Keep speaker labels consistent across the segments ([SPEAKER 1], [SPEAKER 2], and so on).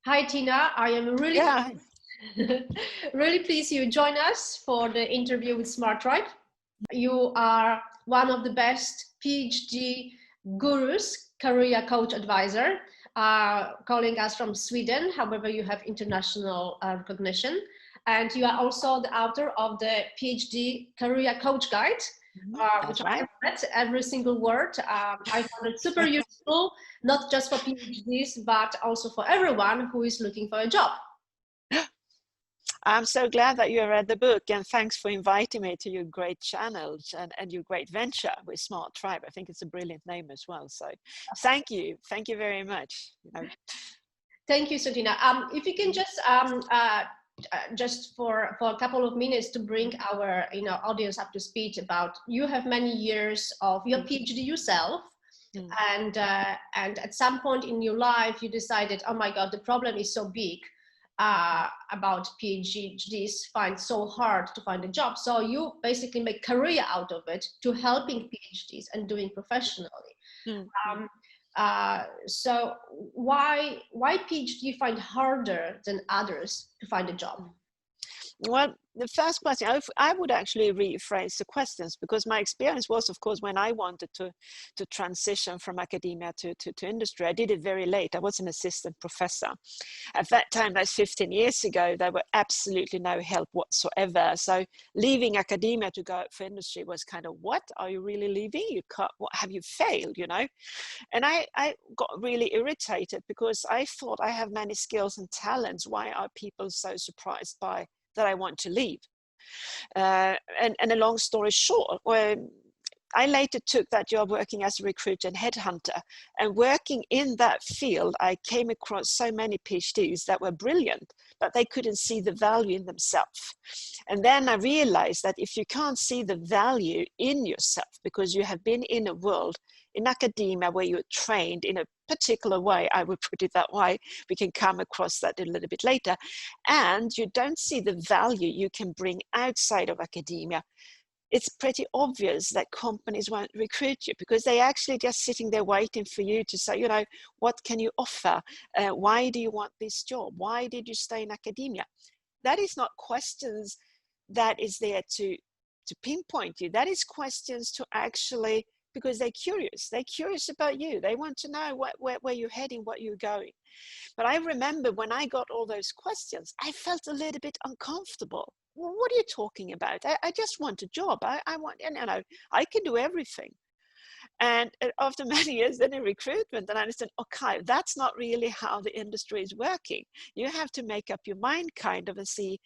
[SPEAKER 1] Hi, Tina. I am really,
[SPEAKER 2] Yeah,
[SPEAKER 1] really pleased you join us for the interview with Smart Tribe. You are one of the best PhD gurus, career coach advisor, calling us from Sweden. However, you have international recognition. And you are also the author of the PhD Career Coach Guide, which
[SPEAKER 2] that's
[SPEAKER 1] I
[SPEAKER 2] right.
[SPEAKER 1] have read every single word. I found it super useful, not just for PhDs, but also for everyone who is looking for a job.
[SPEAKER 2] I'm so glad that you read the book, and thanks for inviting me to your great channels and your great venture with Smart Tribe. I think it's a brilliant name as well. So thank you. Thank you very much.
[SPEAKER 1] Thank you, Sotina. If you can just for a couple of minutes to bring our audience up to speed about, you have many years of your PhD yourself, and at some point in your life you decided, oh my God, the problem is so big about PhDs find so hard to find a job. So you basically make career out of it to helping PhDs and doing professionally. So why PhD find harder than others to find a job?
[SPEAKER 2] Well, the first question, I would actually rephrase the questions, because my experience was, of course, when I wanted to transition from academia to industry, I did it very late. I was an assistant professor. At that time, that's 15 years ago, there were absolutely no help whatsoever. So leaving academia to go out for industry was kind of, what? Are you really leaving? You can't, what, have you failed, you know? And I got really irritated, because I thought I have many skills and talents. Why are people so surprised by that I want to leave? And a long story short, I later took that job working as a recruiter and headhunter, and working in that field, I came across so many PhDs that were brilliant, but they couldn't see the value in themselves. And then I realized that if you can't see the value in yourself, because you have been in a world in academia where you're trained in a particular way, I would put it that way, we can come across that a little bit later, and you don't see the value you can bring outside of academia, it's pretty obvious that companies won't recruit you, because they're actually just sitting there waiting for you to say, you know, what can you offer? Why do you want this job? Why did you stay in academia? That is not questions that is there to pinpoint you. That is questions to actually, because they're curious. They're curious about you. They want to know where you're heading, what you're going. But I remember when I got all those questions, I felt a little bit uncomfortable. Well, what are you talking about? I just want a job. I want, I can do everything. And after many years in recruitment, then I understand, okay, that's not really how the industry is working. You have to make up your mind kind of and see,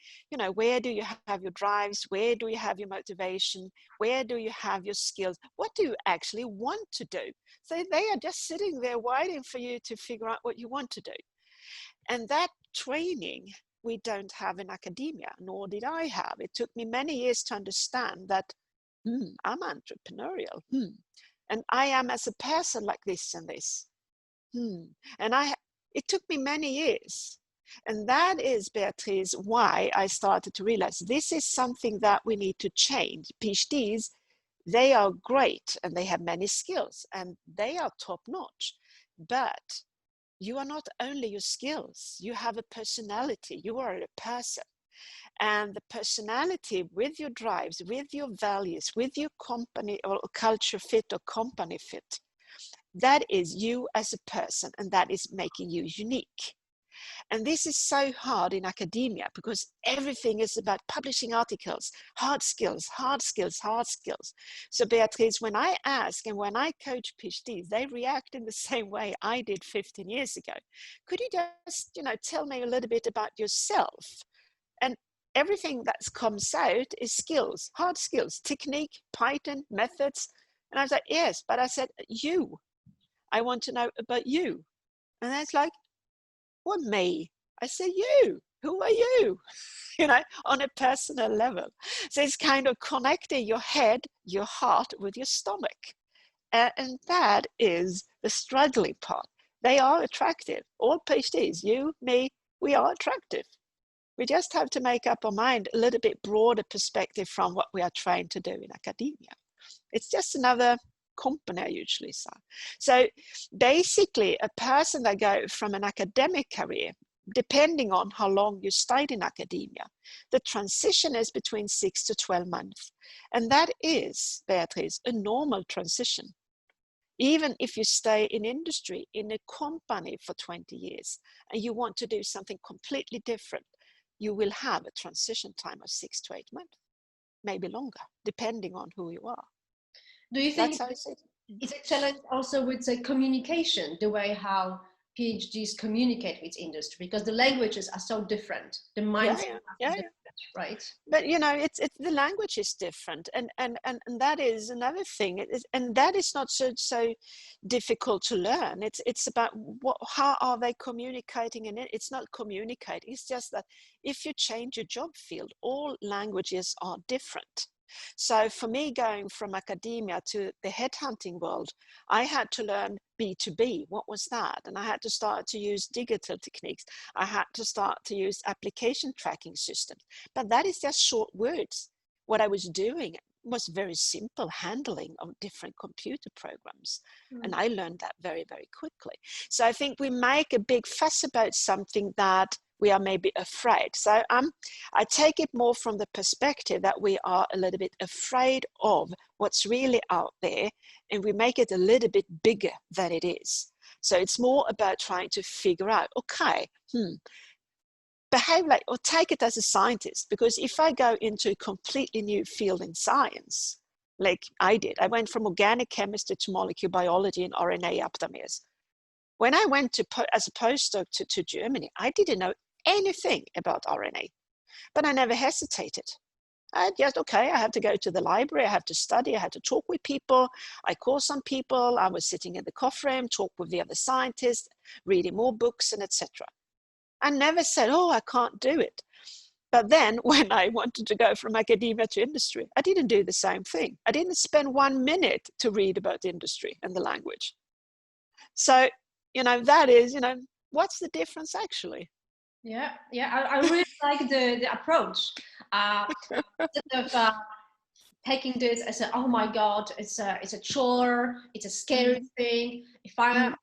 [SPEAKER 2] where do you have your drives? Where do you have your motivation? Where do you have your skills? What do you actually want to do? So they are just sitting there waiting for you to figure out what you want to do. And that training we don't have in academia, nor did I have. It took me many years to understand that I'm entrepreneurial. And I am as a person like this and this. And it took me many years. And that is, Beatrice, why I started to realize this is something that we need to change. PhDs, they are great and they have many skills and they are top notch. But you are not only your skills, you have a personality, you are a person. And the personality with your drives, with your values, with your company or culture fit or company fit, that is you as a person, and that is making you unique. And this is so hard in academia, because everything is about publishing articles, hard skills, hard skills, hard skills. So Beatrice, when I ask and when I coach PhDs, they react in the same way I did 15 years ago. Could you just, tell me a little bit about yourself? And everything that comes out is skills, hard skills, technique, Python, methods. And I was like, yes, but I said, I want to know about you. And that's like, what, me? I said, you, who are you? On a personal level. So it's kind of connecting your head, your heart with your stomach. And that is the struggling part. They are attractive. All PhDs, you, me, we are attractive. We just have to make up our mind a little bit broader perspective from what we are trying to do in academia. It's just another company, I usually say. So basically, a person that goes from an academic career, depending on how long you stayed in academia, the transition is between 6 to 12 months. And that is, Beatrice, a normal transition. Even if you stay in industry, in a company for 20 years, and you want to do something completely different, you will have a transition time of 6 to 8 months, maybe longer, depending on who you are.
[SPEAKER 1] Do you think
[SPEAKER 2] That's how
[SPEAKER 1] it's a challenge also with the communication, the way how PhDs communicate with industry, because the languages are so different, the mindset is different, right?
[SPEAKER 2] But it's the language is different, and that is another thing. And that is not so difficult to learn. It's about how are they communicating, and it's not communicating. It's just that if you change your job field, all languages are different. So for me, going from academia to the headhunting world, I had to learn B2B. What was that? And I had to start to use digital techniques. I had to start to use application tracking systems. But that is just short words. What I was doing was very simple handling of different computer programs. And I learned that very, very quickly. So I think we make a big fuss about something that we are maybe afraid. So I take it more from the perspective that we are a little bit afraid of what's really out there, and we make it a little bit bigger than it is. So it's more about trying to figure out, okay, behave like, or take it as a scientist, because if I go into a completely new field in science, like I did, I went from organic chemistry to molecular biology and RNA aptamers. When I went as a postdoc to Germany, I didn't know anything about RNA, but I never hesitated. I just, okay, I have to go to the library, I have to study, I had to talk with people, I called some people, I was sitting in the coffee room, talk with the other scientists, reading more books, and etc. I never said, oh, I can't do it. But then when I wanted to go from academia to industry, I didn't do the same thing. I didn't spend 1 minute to read about industry and the language. So, that is, what's the difference actually?
[SPEAKER 1] Yeah, I really like the approach. Instead of taking this as a, oh my God, it's a chore, it's a scary thing. If I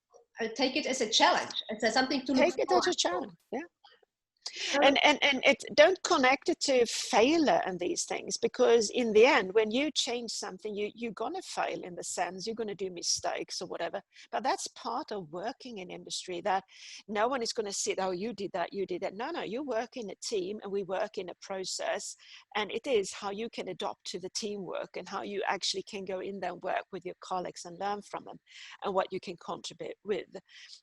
[SPEAKER 1] take it as a challenge, it's something to
[SPEAKER 2] take it as a challenge. Yeah. And it don't connect it to failure and these things, because in the end, when you change something, you're gonna fail, in the sense you're gonna do mistakes or whatever. But that's part of working in industry, that no one is gonna sit, oh, you did that. No, you work in a team, and we work in a process, and it is how you can adopt to the teamwork, and how you actually can go in there and work with your colleagues and learn from them, and what you can contribute with.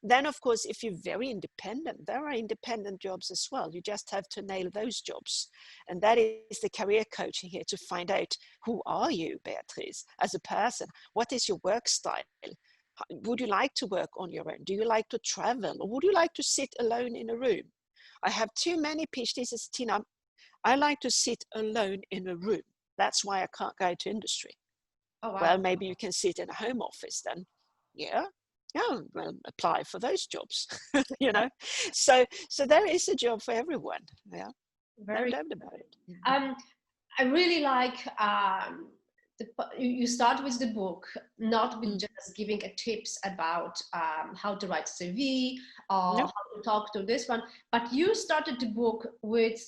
[SPEAKER 2] Then, of course, if you're very independent, there are independent jobs as well. You just have to nail those jobs. And that is the career coaching here, to find out, who are you, Beatrice, as a person? What is your work style? Would you like to work on your own? Do you like to travel? Or would you like to sit alone in a room? I have too many PhDs as Tina. I like to sit alone in a room. That's why I can't go to industry. Oh, wow. Well, maybe you can sit in a home office then. Yeah, well, apply for those jobs. So there is a job for everyone. Yeah, no doubt about it.
[SPEAKER 1] I really like you start with the book, not with just giving tips about how to write CV or how to talk to this one, but you started the book with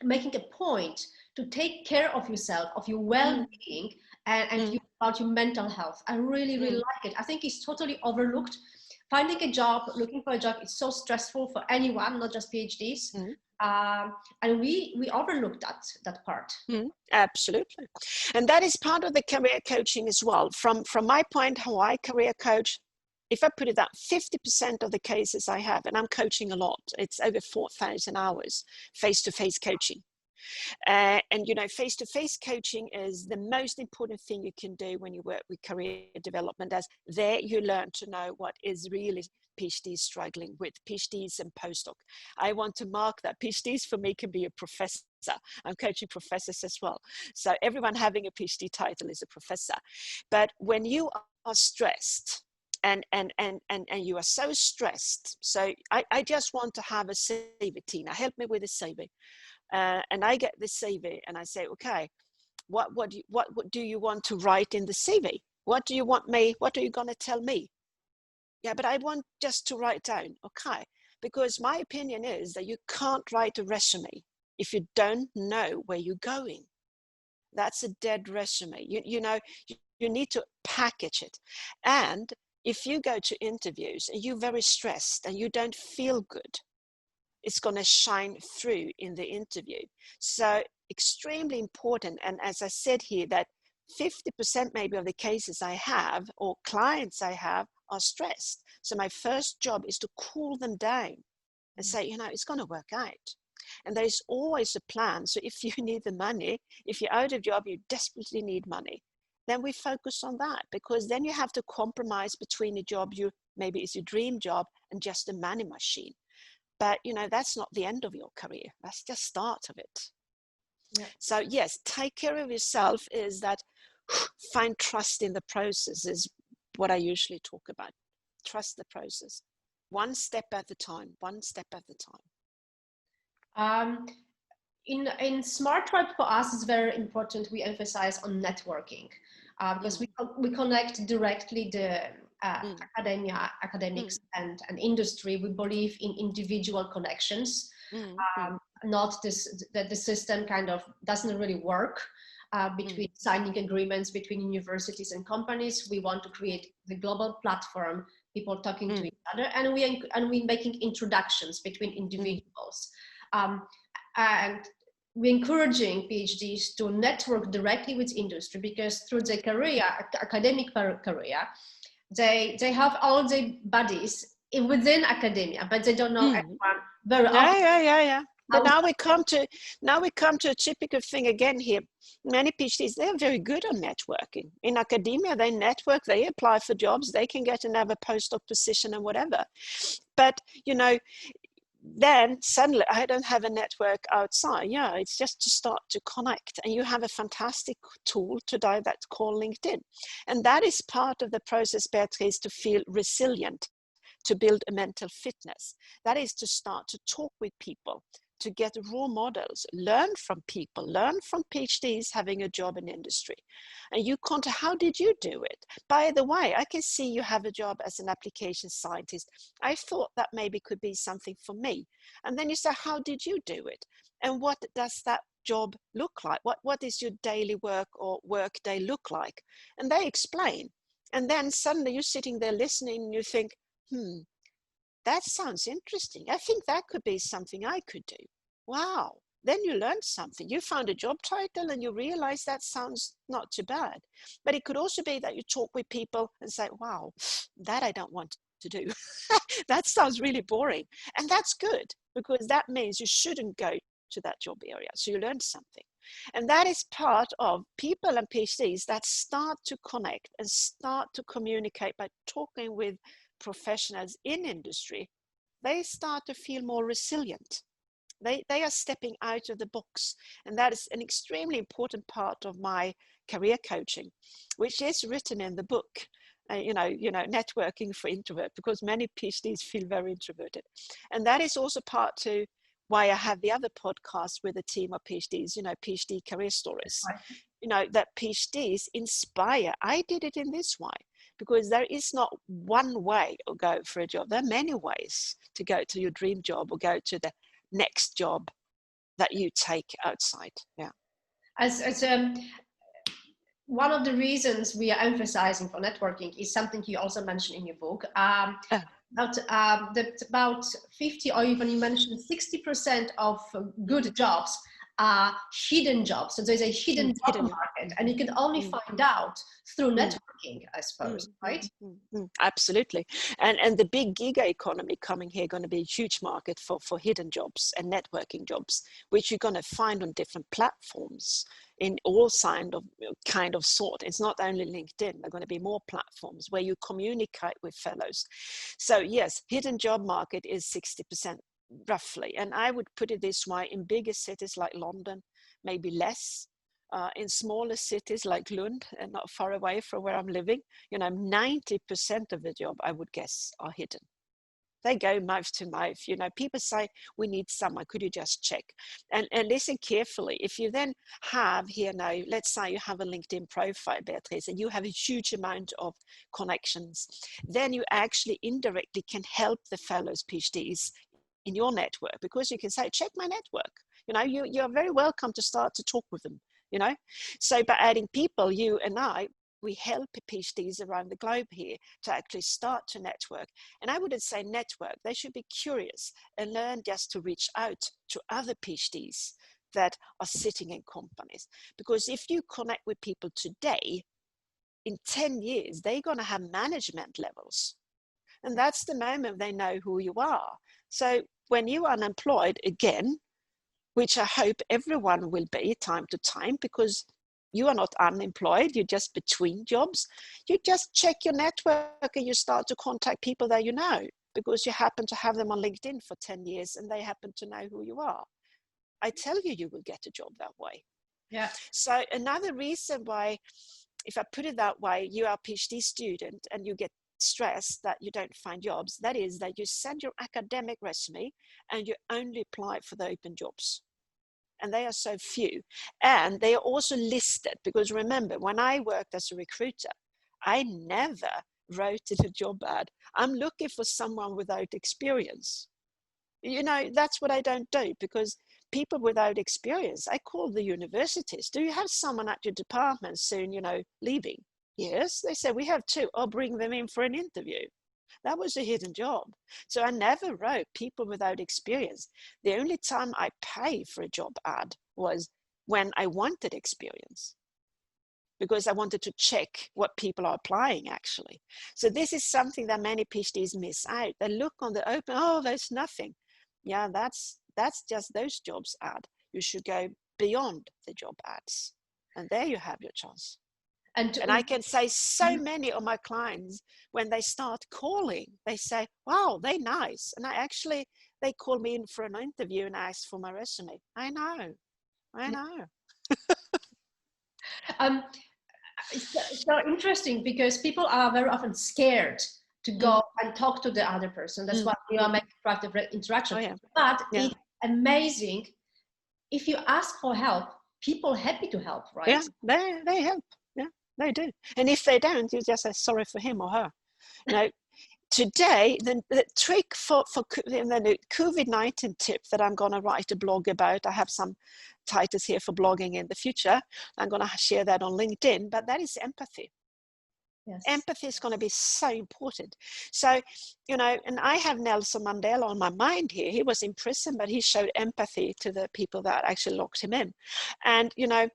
[SPEAKER 1] making a point to take care of yourself, of your well-being, and about your mental health. I really like it. I think it's totally overlooked. Finding a job, looking for a job, it's so stressful for anyone, not just PhDs. And we overlook that part.
[SPEAKER 2] Absolutely. And that is part of the career coaching as well. From my point, how I career coach, if I put it that 50% of the cases I have, and I'm coaching a lot, it's over 4,000 hours face-to-face coaching. And face-to-face coaching is the most important thing you can do when you work with career development, as there you learn to know what is really PhDs struggling with, PhDs and postdoc. I want to mark that PhDs for me can be a professor. I'm coaching professors as well. So everyone having a PhD title is a professor. But when you are stressed, and you are so stressed, so I just want to have a CV, Tina, help me with a CV. And I get the CV and I say, okay, what do you want to write in the CV? What do you want me? What are you going to tell me? Yeah, but I want just to write down, okay, because my opinion is that you can't write a resume if you don't know where you're going. That's a dead resume. You need to package it. And if you go to interviews and you're very stressed and you don't feel good, it's going to shine through in the interview. So extremely important. And as I said here, that 50% maybe of the cases I have or clients I have are stressed. So my first job is to cool them down and say, it's going to work out. And there is always a plan. So if you need the money, if you're out of job, you desperately need money, then we focus on that, because then you have to compromise between a job maybe is your dream job and just a money machine. But that's not the end of your career. That's just start of it. Yeah. So yes, take care of yourself is that find trust in the process is what I usually talk about. Trust the process. One step at a time, one step at a time.
[SPEAKER 1] In Smart Tribe, for us, it's very important we emphasize on networking, because we connect directly the academics and industry. We believe in individual connections, not that the system kind of doesn't really work between signing agreements between universities and companies. We want to create the global platform, people talking to each other, and we making introductions between individuals. And we're encouraging PhDs to network directly with industry, because through their career, academic career, they have all the buddies within academia, but they don't know anyone very often.
[SPEAKER 2] Yeah. But now we come to a typical thing again here. Many PhDs, they're very good on networking. In academia, they network, they apply for jobs, they can get another postdoc position and whatever. But, then suddenly I don't have a network outside. Yeah, it's just to start to connect, and you have a fantastic tool to do that called LinkedIn. And that is part of the process, Beatrice, to feel resilient, to build a mental fitness. That is to start to talk with people, to get role models, learn from people, learn from PhDs having a job in industry. And you contact, how did you do it? By the way, I can see you have a job as an application scientist. I thought that maybe could be something for me. And then you say, how did you do it? And what does that job look like? What is your daily work or work day look like? And they explain. And then suddenly you're sitting there listening and you think, that sounds interesting. I think that could be something I could do. Wow. Then you learned something. You found a job title and you realize that sounds not too bad. But it could also be that you talk with people and say, wow, that I don't want to do. That sounds really boring. And that's good, because that means you shouldn't go to that job area. So you learned something. And that is part of people and PhDs that start to connect and start to communicate by talking with professionals in industry. They start to feel more resilient. They are stepping out of the box. And that is an extremely important part of my career coaching, which is written in the book, networking for introvert, because many PhDs feel very introverted. And that is also part to why I have the other podcast with a team of PhDs, PhD career stories, that PhDs inspire. I did it in this way, because there is not one way to go for a job. There are many ways to go to your dream job or go to the next job that you take outside. Yeah.
[SPEAKER 1] As one of the reasons we are emphasizing for networking is something you also mentioned in your book. About 50, or even you mentioned 60% of good jobs are hidden jobs. So there's a hidden job market, and you can only find out through networking, I suppose, right?
[SPEAKER 2] Absolutely. And the big gig economy coming here going to be a huge market for hidden jobs and networking jobs, which you're going to find on different platforms in all kind of sort. It's not only LinkedIn. There are going to be more platforms where you communicate with fellows. So yes, hidden job market is 60% roughly. And I would put it this way: in bigger cities like London, maybe less. In smaller cities like Lund, and not far away from where I'm living, 90% of the job, I would guess, are hidden. They go mouth to mouth. You know, people say, we need someone, could you just check? And listen carefully. If you then have here now, let's say you have a LinkedIn profile, Beatrice, and you have a huge amount of connections, then you actually indirectly can help the fellows PhDs in your network, because you can say, check my network. You know, you're very welcome to start to talk with them, you know. So by adding people, you and I, we help PhDs around the globe here to actually start to network. And I wouldn't say network, they should be curious and learn just to reach out to other PhDs that are sitting in companies. Because if you connect with people today, in 10 years, they're going to have management levels. And that's the moment they know who you are. So when you're unemployed again, which I hope everyone will be time to time, because you are not unemployed, you're just between jobs. You just check your network and you start to contact people that you know, because you happen to have them on LinkedIn for 10 years and they happen to know who you are. I tell you, you will get a job that way.
[SPEAKER 1] Yeah.
[SPEAKER 2] So another reason why, if I put it that way, you are a PhD student and you get stressed that you don't find jobs, that is that you send your academic resume and you only apply for the open jobs. And they are so few. And they are also listed, because remember, when I worked as a recruiter, I never wrote in a job ad, I'm looking for someone without experience. You know, that's what I don't do, because people without experience, I call the universities. Do you have someone at your department soon, you know, leaving? Yes, they say, we have two. I'll bring them in for an interview. That was a hidden job. So I never wrote people without experience. The only time I pay for a job ad was when I wanted experience, because I wanted to check what people are applying actually. So this is something that many PhDs miss out. They look on the open, oh, there's nothing. Yeah, that's just those jobs ad. You should go beyond the job ads. And there you have your chance. And I can say so many of my clients, when they start calling, they say, wow, they're nice. And they call me in for an interview and ask for my resume. I know.
[SPEAKER 1] It's so interesting, because people are very often scared to go and talk to the other person. That's why we are making proactive interaction.
[SPEAKER 2] Oh, yeah.
[SPEAKER 1] But it's amazing. If you ask for help, people are happy to help, right?
[SPEAKER 2] Yeah, they help. Yeah, they do. And if they don't, you just say sorry for him or her. Now, today, the trick for the COVID-19 tip that I'm going to write a blog about, I have some titles here for blogging in the future. I'm going to share that on LinkedIn, but that is empathy. Yes. Empathy is going to be so important. So, you know, and I have Nelson Mandela on my mind here. He was in prison, but he showed empathy to the people that actually locked him in. And, you know,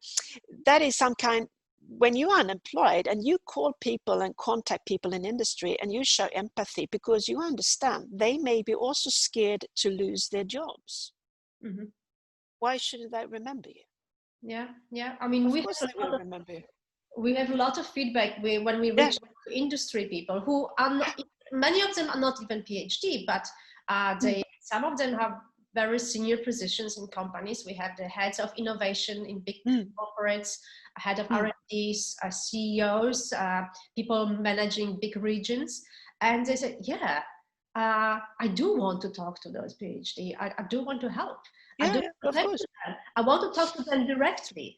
[SPEAKER 2] that is some kind, when you're unemployed and you call people and contact people in industry and you show empathy, because you understand they may be also scared to lose their jobs. Mm-hmm. Why shouldn't they remember you?
[SPEAKER 1] Yeah. I mean, we have a lot of feedback when we reach industry people who are not, many of them are not even PhD, but some of them have very senior positions in companies. We have the heads of innovation in big corporates, head of R&Ds, CEOs, people managing big regions. And they say, I do want to talk to those PhD. I do want to help. I want to talk to them directly.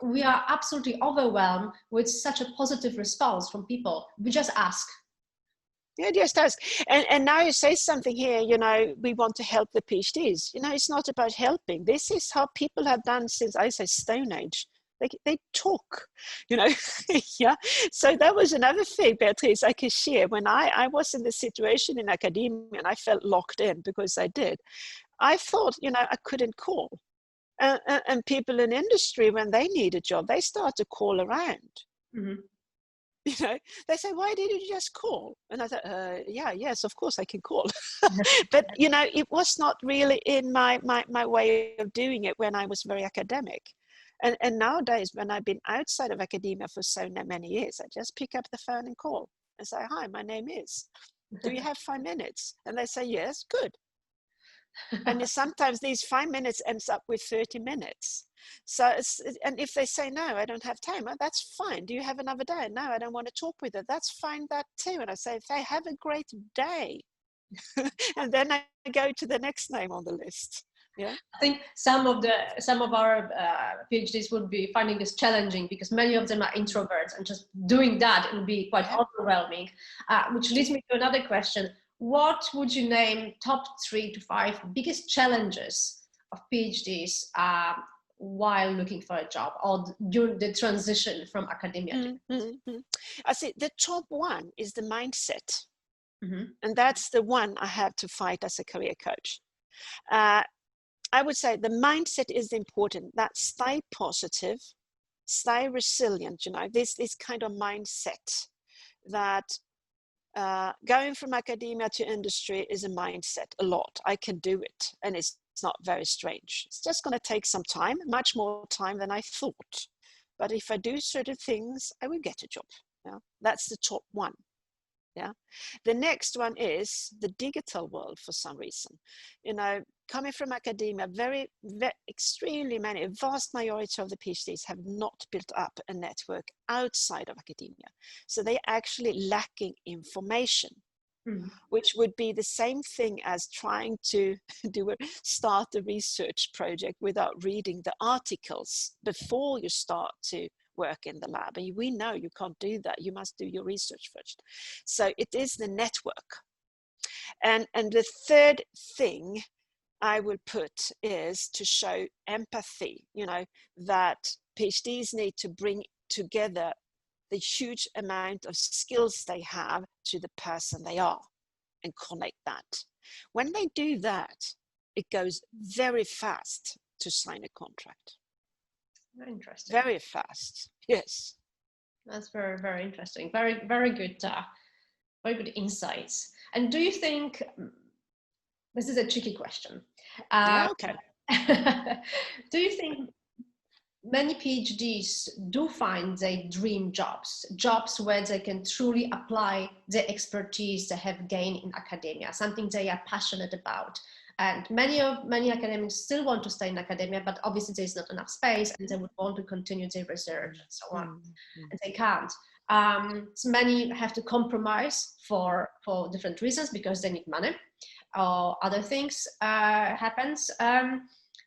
[SPEAKER 1] We are absolutely overwhelmed with such a positive response from people. We just ask.
[SPEAKER 2] Yeah, just ask. And now you say something here, you know, we want to help the PhDs. You know, it's not about helping. This is how people have done since, I say, Stone Age. They talk, you know. Yeah. So that was another thing, Beatrice, I can share. When I was in the situation in academia and I felt locked in because I did, I thought, you know, I couldn't call. And people in industry, when they need a job, they start to call around. Mm-hmm. You know, they say, why didn't you just call? And I thought, yes, of course I can call. But, you know, it was not really in my way of doing it when I was very academic. And nowadays, when I've been outside of academia for so many years, I just pick up the phone and call and say, hi, my name is. Do you have 5 minutes? And they say, yes, good. And sometimes these 5 minutes ends up with 30 minutes. So and if they say, no, I don't have time, well, that's fine. Do you have another day? No, I don't want to talk with her. That's fine, that too. And I say, if they have a great day. And then I go to the next name on the list. Yeah.
[SPEAKER 1] I think some of our PhDs would be finding this challenging because many of them are introverts, and just doing that would be quite overwhelming. Which leads me to another question. What would you name top 3 to 5 biggest challenges of PhDs while looking for a job, or during the transition from academia?
[SPEAKER 2] I see the top one is the mindset.
[SPEAKER 1] Mm-hmm.
[SPEAKER 2] And that's the one I have to fight as a career coach. I would say the mindset is important. That stay positive, stay resilient, this kind of mindset that going from academia to industry is a mindset a lot. I can do it, and it's not very strange. It's just going to take some time, much more time than I thought. But if I do certain things, I will get a job. Yeah? That's the top one. Yeah. The next one is the digital world. For some reason, coming from academia, very extremely many, a vast majority of the PhDs have not built up a network outside of academia. So they're actually lacking information, which would be the same thing as trying to start a research project without reading the articles before you start to work in the lab. And we know you can't do that. You must do your research first. So it is the network. And the third thing I will put is to show empathy, that PhDs need to bring together the huge amount of skills they have to the person they are and connect that. When they do that, it goes very fast to sign a contract.
[SPEAKER 1] Very interesting.
[SPEAKER 2] Very fast. Yes.
[SPEAKER 1] That's very, very interesting. Very, very good insights. And do you think, this is a tricky question.
[SPEAKER 2] Okay.
[SPEAKER 1] Do you think many PhDs do find their dream jobs where they can truly apply the expertise they have gained in academia, something they are passionate about? And many academics still want to stay in academia, but obviously there's not enough space, and they would want to continue their research and so on, and they can't. So many have to compromise for different reasons, because they need money or other things happens.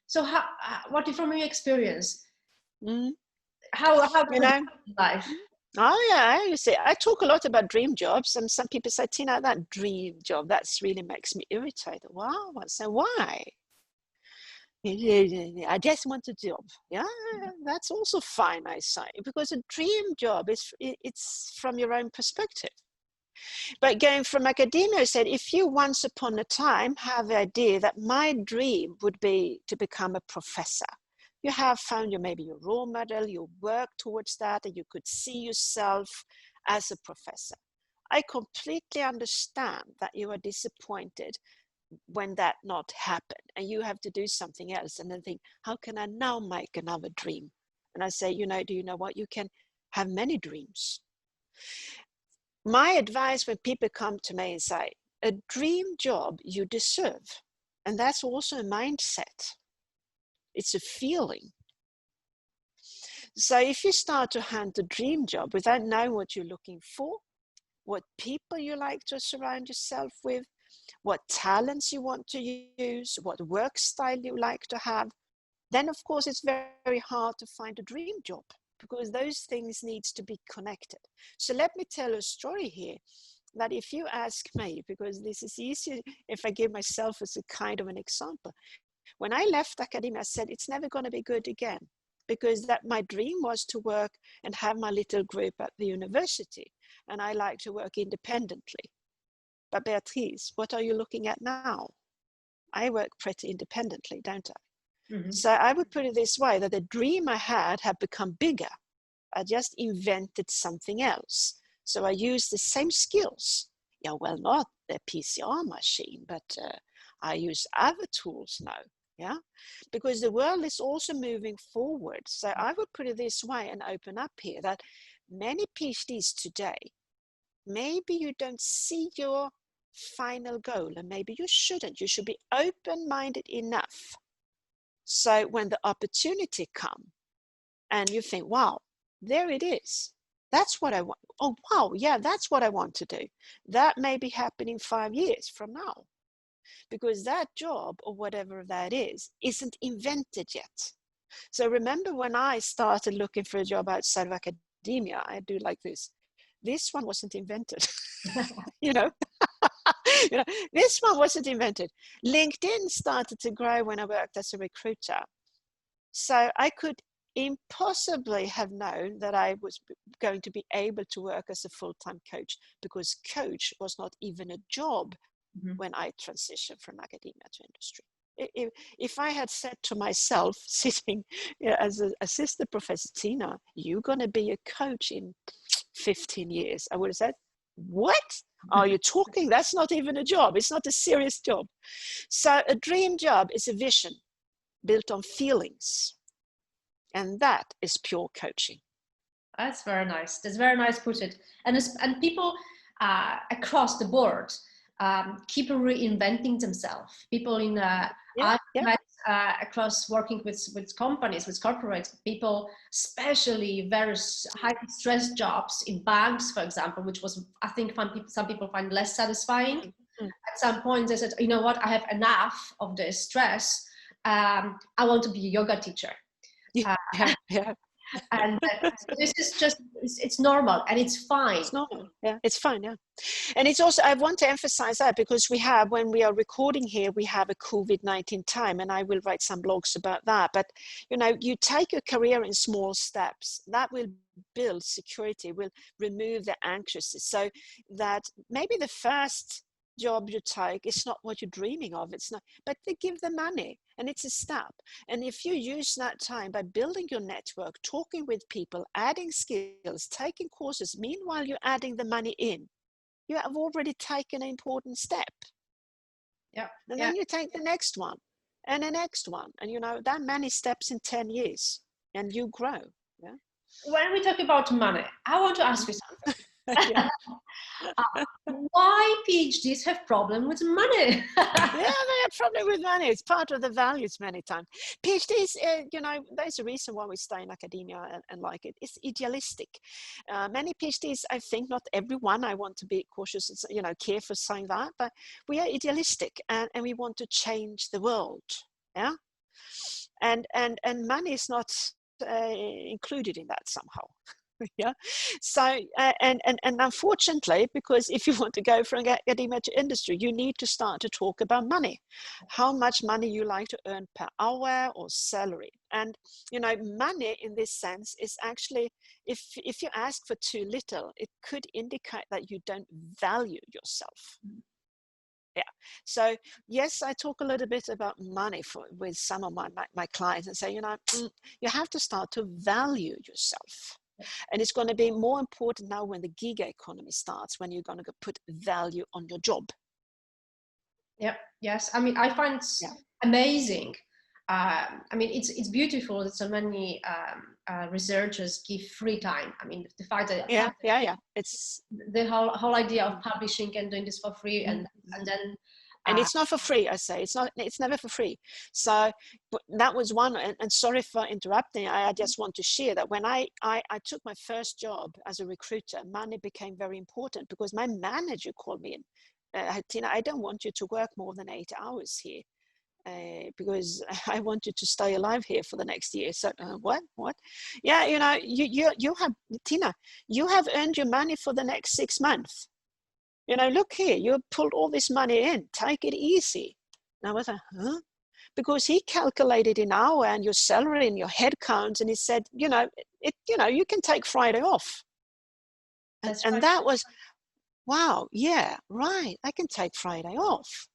[SPEAKER 1] So what from your experience? How life?
[SPEAKER 2] Oh yeah, you see, I talk a lot about dream jobs, and some people say, Tina, that dream job, that's really makes me irritated. Wow, so why? I just want a job. Yeah, that's also fine, I say, because a dream job it's from your own perspective. But going from academia, I said, if you once upon a time have the idea that my dream would be to become a professor, you have found maybe your role model, you work towards that, and you could see yourself as a professor. I completely understand that you are disappointed when that not happened, and you have to do something else, and then think, how can I now make another dream? And I say, do you know what? You can have many dreams. My advice when people come to me and say, a dream job you deserve, and that's also a mindset. It's a feeling. So if you start to hunt a dream job without knowing what you're looking for, what people you like to surround yourself with, what talents you want to use, what work style you like to have, then of course it's very, very hard to find a dream job, because those things needs to be connected. So let me tell a story here, that if you ask me, because this is easier if I give myself as a kind of an example. When I left academia, I said, it's never going to be good again, because that my dream was to work and have my little group at the university. And I like to work independently. But Beatrice, what are you looking at now? I work pretty independently, don't I? Mm-hmm. So I would put it this way, that the dream I had become bigger. I just invented something else. So I used the same skills. Yeah, well, not the PCR machine, but I use other tools now. Yeah, because the world is also moving forward. So I would put it this way and open up here, that many PhDs today, maybe you don't see your final goal, and maybe you shouldn't. You should be open-minded enough. So when the opportunity comes and you think, wow, there it is. That's what I want. Oh, wow, yeah, that's what I want to do. That may be happening 5 years from now, because that job or whatever that is isn't invented yet. So remember when I started looking for a job outside of academia, I do like this. This one wasn't invented, you know. You know, this one wasn't invented. LinkedIn started to grow when I worked as a recruiter. So I could impossibly have known that I was going to be able to work as a full-time coach, because coach was not even a job when I transitioned from academia to industry. If I had said to myself, sitting as an assistant professor, Tina, you're going to be a coach in 15 years, I would have said, what are you talking? That's not even a job. It's not a serious job. So a dream job is a vision built on feelings. And that is pure coaching.
[SPEAKER 1] That's very nice. That's very nice put it. And people across the board keep reinventing themselves. People in across working with companies, with corporates, people, especially very high stress jobs in banks, for example, which was, I think, some people find less satisfying. At some point they said, you know what, I have enough of this stress. I want to be a yoga teacher. And this is just, it's normal and it's fine.
[SPEAKER 2] It's normal. Yeah, it's fine. Yeah. And it's also, I want to emphasize that, because we have, when we are recording here, we have a COVID-19 time, and I will write some blogs about that. But, you know, you take your career in small steps. That will build security, will remove the anxiousness, so that maybe the first job you take is not what you're dreaming of. It's not, but they give the money and it's a step. And if you use that time by building your network, talking with people, adding skills, taking courses, meanwhile you're adding the money in, you have already taken an important step.
[SPEAKER 1] Yeah.
[SPEAKER 2] And then you take the next one and the next one, and you know, that many steps in 10 years, and you grow. Yeah.
[SPEAKER 1] When we talk about money, I want to ask you something. Why PhDs have problem with money?
[SPEAKER 2] Yeah, they have problem with money. It's part of the values many times. PhDs, you know, there's a reason why we stay in academia and like it. It's idealistic. Many PhDs, I think, not everyone, I want to be cautious, you know, careful saying that, but we are idealistic and we want to change the world. Yeah. And money is not included in that somehow. Yeah. So and unfortunately, because if you want to go from academia to industry, you need to start to talk about money, how much money you like to earn per hour or salary. And you know, money in this sense is actually, if you ask for too little, it could indicate that you don't value yourself. Yeah. So yes, I talk a little bit about money with some of my clients, and say, you know, you have to start to value yourself. And it's going to be more important now when the gig economy starts, when you're going to put value on your job.
[SPEAKER 1] Yeah. Yes. I mean, I find it amazing. I mean, it's beautiful that so many researchers give free time. I mean, the fact that
[SPEAKER 2] it's
[SPEAKER 1] the whole idea of publishing and doing this for free, and then.
[SPEAKER 2] And it's not for free, I say. It's never for free. So that was one, and sorry for interrupting. I just want to share that when I took my first job as a recruiter, money became very important, because my manager called me in. Tina, I don't want you to work more than 8 hours here, because I want you to stay alive here for the next year. So what? Yeah, you know, you have, Tina, you have earned your money for the next 6 months. You know, look here, you pulled all this money in, take it easy. And I was like, huh? Because he calculated an hour and your salary and your head count, and he said, you know, you can take Friday off. And that was, wow, yeah, right, I can take Friday off.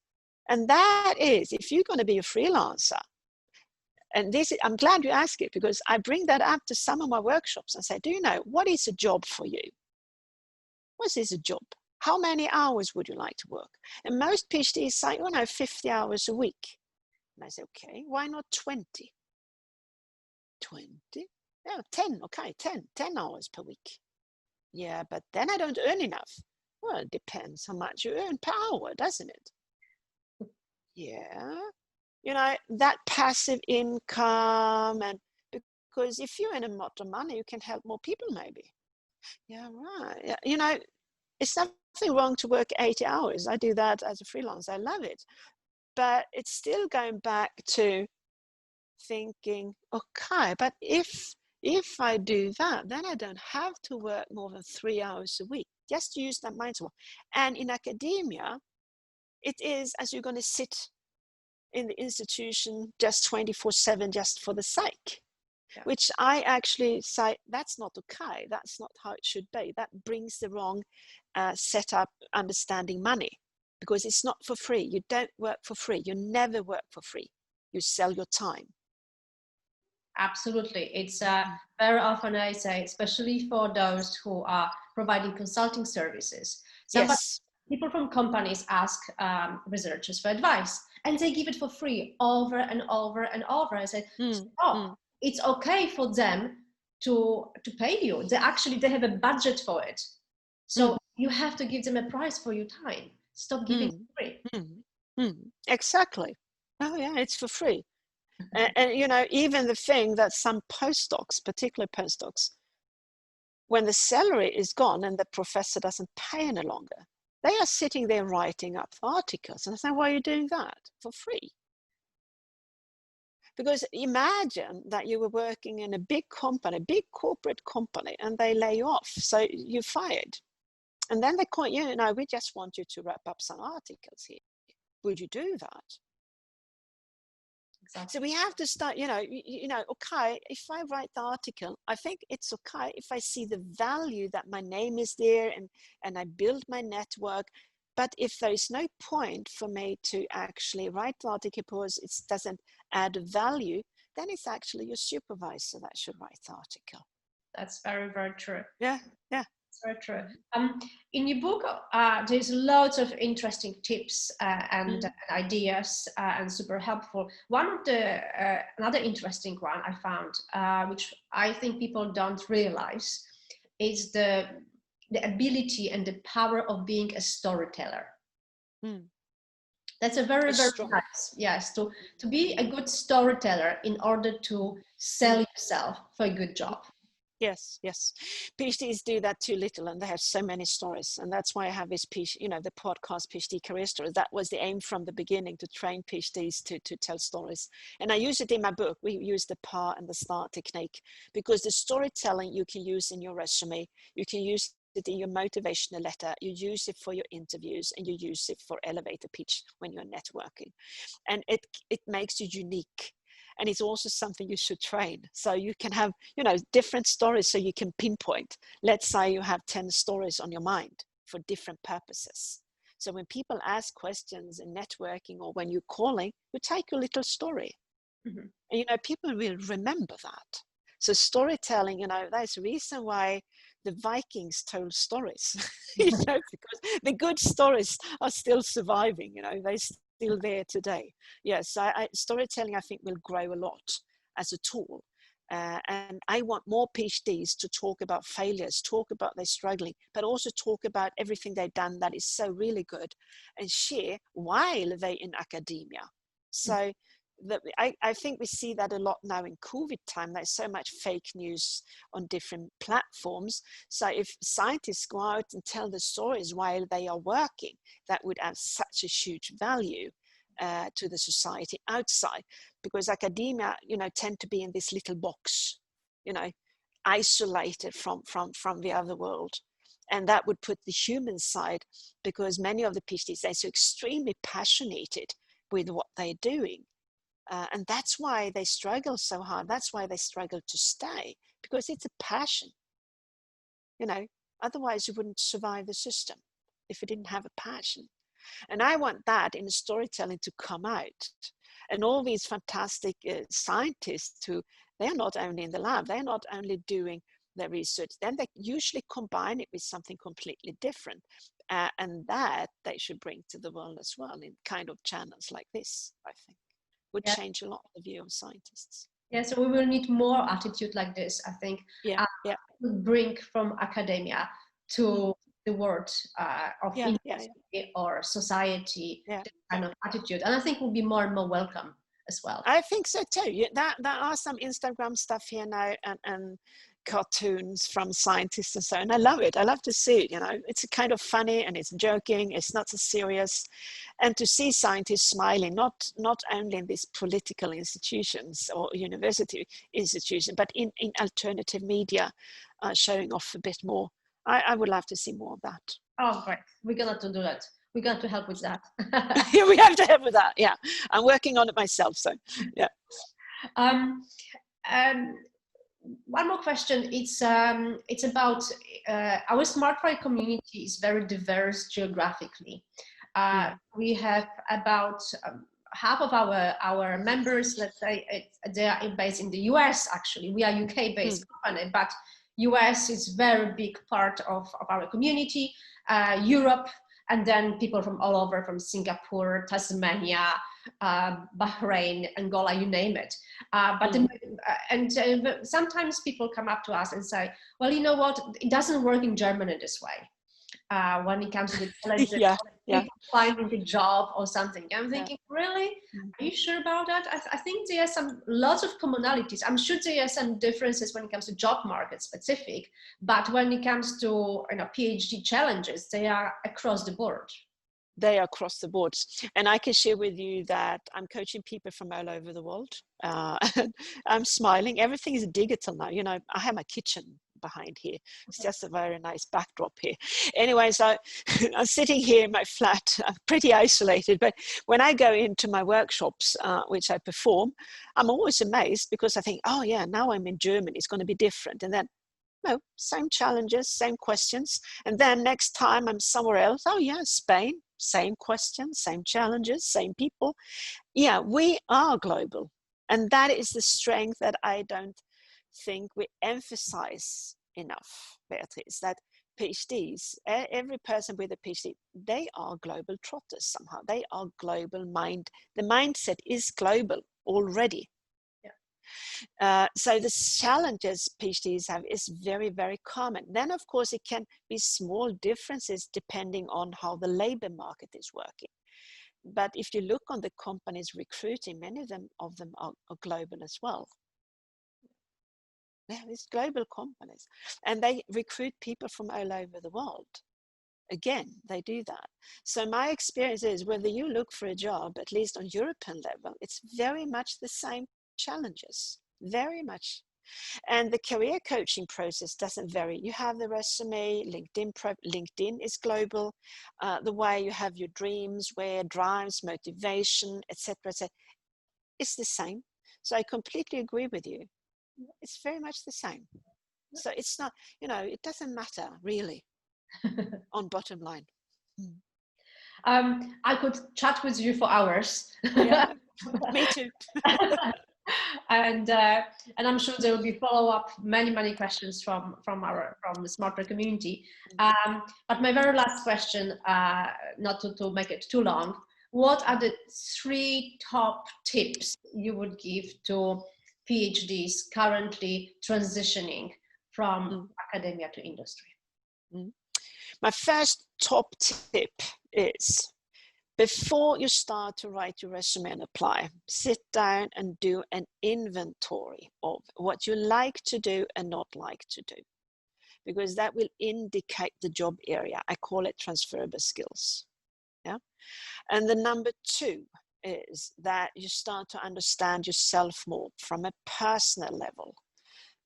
[SPEAKER 2] And that is, if you're going to be a freelancer, and this, I'm glad you asked it, because I bring that up to some of my workshops and say, do you know, what is a job for you? What is a job? How many hours would you like to work? And most PhDs say, oh no, 50 hours a week. And I say, okay, why not 20? 20? Yeah, 10, okay, 10 hours per week. Yeah, but then I don't earn enough. Well, it depends how much you earn per hour, doesn't it? Yeah. You know, that passive income, and because if you earn a lot of money, you can help more people maybe. Yeah, right. Yeah, you know, it's nothing wrong to work 80 hours. I do that as a freelancer. I love it. But it's still going back to thinking, okay, but if I do that, then I don't have to work more than 3 hours a week. Just use that mindset. And in academia, it is as you're going to sit in the institution just 24/7 just for the sake. Yeah. Which I actually say that's not okay. That's not how it should be. That brings the wrong setup understanding money, because it's not for free. You don't work for free. You never work for free. You sell your time.
[SPEAKER 1] Absolutely. It's very often I say, especially for those who are providing consulting services.
[SPEAKER 2] Yes.
[SPEAKER 1] People from companies ask researchers for advice, and they give it for free over and over and over. I said, it's okay for them to pay you. They have a budget for it. So you have to give them a price for your time. Stop giving it free.
[SPEAKER 2] Exactly. Oh yeah, it's for free. And you know, even the thing that some postdocs, particularly postdocs, when the salary is gone and the professor doesn't pay any longer, they are sitting there writing up articles. And I say, why are you doing that? For free. Because imagine that you were working in a big company, big corporate company, and they lay you off. So you're fired. And then they call you, no, we just want you to wrap up some articles here. Would you do that? Exactly. So we have to start, you know, okay, if I write the article, I think it's okay if I see the value that my name is there and I build my network. But if there is no point for me to actually write the article because it doesn't add value, then it's actually your supervisor that should write the article.
[SPEAKER 1] That's very, very true.
[SPEAKER 2] Yeah, yeah.
[SPEAKER 1] Very true. In your book, there's lots of interesting tips and ideas and super helpful. One of the another interesting one I found, which I think people don't realize, is the ability and the power of being a storyteller. That's a very, very nice, yes, to be a good storyteller in order to sell yourself for a good job.
[SPEAKER 2] Yes, yes. PhDs do that too little, and they have so many stories. And that's why I have this the podcast PhD Career Stories. That was the aim from the beginning, to train PhDs to tell stories. And I use it in my book. We use the PAR and the STAR technique, because the storytelling you can use in your resume, you can use it in your motivational letter, you use it for your interviews, and you use it for elevator pitch when you're networking. And it makes you unique. And it's also something you should train. So you can have, different stories so you can pinpoint. Let's say you have 10 stories on your mind for different purposes. So when people ask questions in networking or when you're calling, you take your little story. And, people will remember that. So storytelling, there's a reason why the Vikings told stories, because the good stories are still surviving, they still there today. Yes, storytelling, I think, will grow a lot as a tool. And I want more PhDs to talk about failures, talk about their struggling, but also talk about everything they've done that is so really good, and share while they're in academia. So I think we see that a lot now in COVID time. There's so much fake news on different platforms. So if scientists go out and tell the stories while they are working, that would add such a huge value to the society outside, because academia, tend to be in this little box, isolated from the other world. And that would put the human side, because many of the PhDs, they're so extremely passionate with what they're doing. And that's why they struggle so hard. That's why they struggle to stay, because it's a passion. Otherwise you wouldn't survive the system if you didn't have a passion. And I want that in storytelling to come out. And all these fantastic scientists they're not only in the lab, they're not only doing their research, then they usually combine it with something completely different. And that they should bring to the world as well in kind of channels like this, I think. Would change a lot the view of scientists.
[SPEAKER 1] Yeah, so we will need more attitude like this, I think.
[SPEAKER 2] Yeah.
[SPEAKER 1] Bring from academia to the word of industry or society,
[SPEAKER 2] yeah.
[SPEAKER 1] this kind of attitude. And I think will be more and more welcome as well.
[SPEAKER 2] I think so too. Yeah, there are some Instagram stuff here now and cartoons from scientists and so on. I love it. I love to see it, you know. It's kind of funny and it's joking. It's not so serious. And to see scientists smiling, not only in these political institutions or university institutions, but in alternative media, showing off a bit more. I would love to see more of that.
[SPEAKER 1] Oh, great. We're going to do that. We're going to help with that.
[SPEAKER 2] Yeah, we have to help with that. Yeah, I'm working on it myself. So, yeah.
[SPEAKER 1] One more question. It's about our SmartRide community is very diverse geographically. We have about half of our members, let's say, they are based in the US. Actually, we are UK-based company, but US is very big part of our community. Europe, and then people from all over, from Singapore, Tasmania, Bahrain, Angola, you name it. Sometimes people come up to us and say, well, you know what, it doesn't work in Germany this way. When it comes to the challenges, finding a job or something. I'm thinking, really? Are you sure about that? I think there are lots of commonalities. I'm sure there are some differences when it comes to job market specific, but when it comes to PhD challenges, they are across the board.
[SPEAKER 2] They are across the board. And I can share with you that I'm coaching people from all over the world. I'm smiling. Everything is digital now. You know, I have my kitchen behind here. It's just a very nice backdrop here. Anyway, so I'm sitting here in my flat. I'm pretty isolated, but when I go into my workshops, which I perform, I'm always amazed because I think, oh yeah, now I'm in Germany, it's going to be different. And then, no, same challenges, same questions. And then next time I'm somewhere else, oh yeah, Spain, same questions, same challenges, same people. Yeah, we are global. And that is the strength that I don't think we emphasize enough, Beatrice, that PhDs, every person with a PhD, they are global trotters somehow. They are global mind. The mindset is global already. So the challenges PhDs have is very, very common. Then, of course, it can be small differences depending on how the labor market is working. But if you look on the companies recruiting, many of them are global as well. Yeah, these global companies. And they recruit people from all over the world. Again, they do that. So my experience is whether you look for a job, at least on European level, it's very much the same challenges, very much. And the career coaching process doesn't vary. You have the resume, LinkedIn is global. The way you have your dreams, where drives, motivation, etc., it's the same. So I completely agree with you. It's very much the same. So it's not, it doesn't matter really on bottom line.
[SPEAKER 1] I could chat with you for hours.
[SPEAKER 2] Yeah, me too.
[SPEAKER 1] And I'm sure there will be follow-up, many questions from the SmartRide community. But my very last question, not to make it too long, what are the 3 top tips you would give to PhDs currently transitioning from academia to industry?
[SPEAKER 2] My first top tip is, before you start to write your resume and apply, sit down and do an inventory of what you like to do and not like to do, because that will indicate the job area. I call it transferable skills. Yeah. And the number 2 is that you start to understand yourself more from a personal level,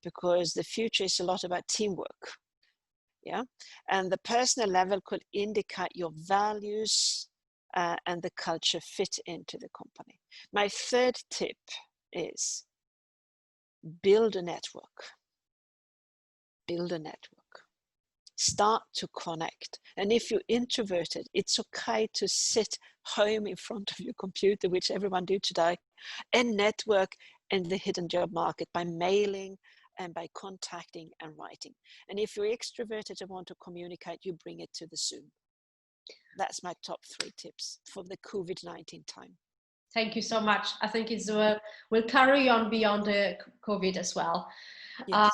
[SPEAKER 2] because the future is a lot about teamwork. Yeah. And the personal level could indicate your values and the culture fit into the company. My 3rd tip is build a network. Build a network. Start to connect. And if you're introverted, it's okay to sit home in front of your computer, which everyone do today, and network in the hidden job market by mailing and by contacting and writing. And if you're extroverted and want to communicate, you bring it to the Zoom. That's my top 3 tips for the COVID-19 time.
[SPEAKER 1] Thank you so much. I think it's will carry on beyond the COVID as well. Yes.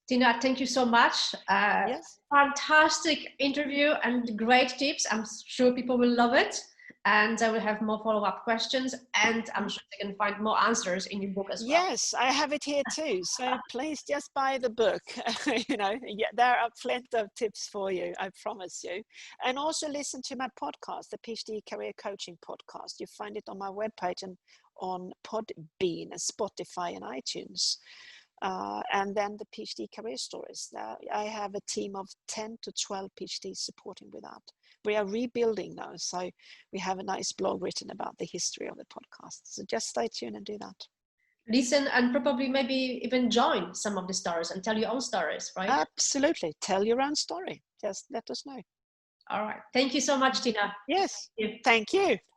[SPEAKER 1] Tina, thank you so much.
[SPEAKER 2] Yes.
[SPEAKER 1] Fantastic interview and great tips. I'm sure people will love it. And I will have more follow-up questions. And I'm sure they can find more answers in your book as well.
[SPEAKER 2] Yes, I have it here too. So please just buy the book. Yeah, there are plenty of tips for you, I promise you. And also listen to my podcast, the PhD Career Coaching Podcast. You find it on my webpage and on Podbean, Spotify, and iTunes. And then the PhD Career Stories. I have a team of 10 to 12 PhDs supporting with that. We are rebuilding now, so we have a nice blog written about the history of the podcast. So just stay tuned and do that.
[SPEAKER 1] Listen and probably maybe even join some of the stories and tell your own stories, right?
[SPEAKER 2] Absolutely. Tell your own story. Just let us know.
[SPEAKER 1] All right. Thank you so much, Tina.
[SPEAKER 2] Yes.
[SPEAKER 1] Thank you.
[SPEAKER 2] Thank you.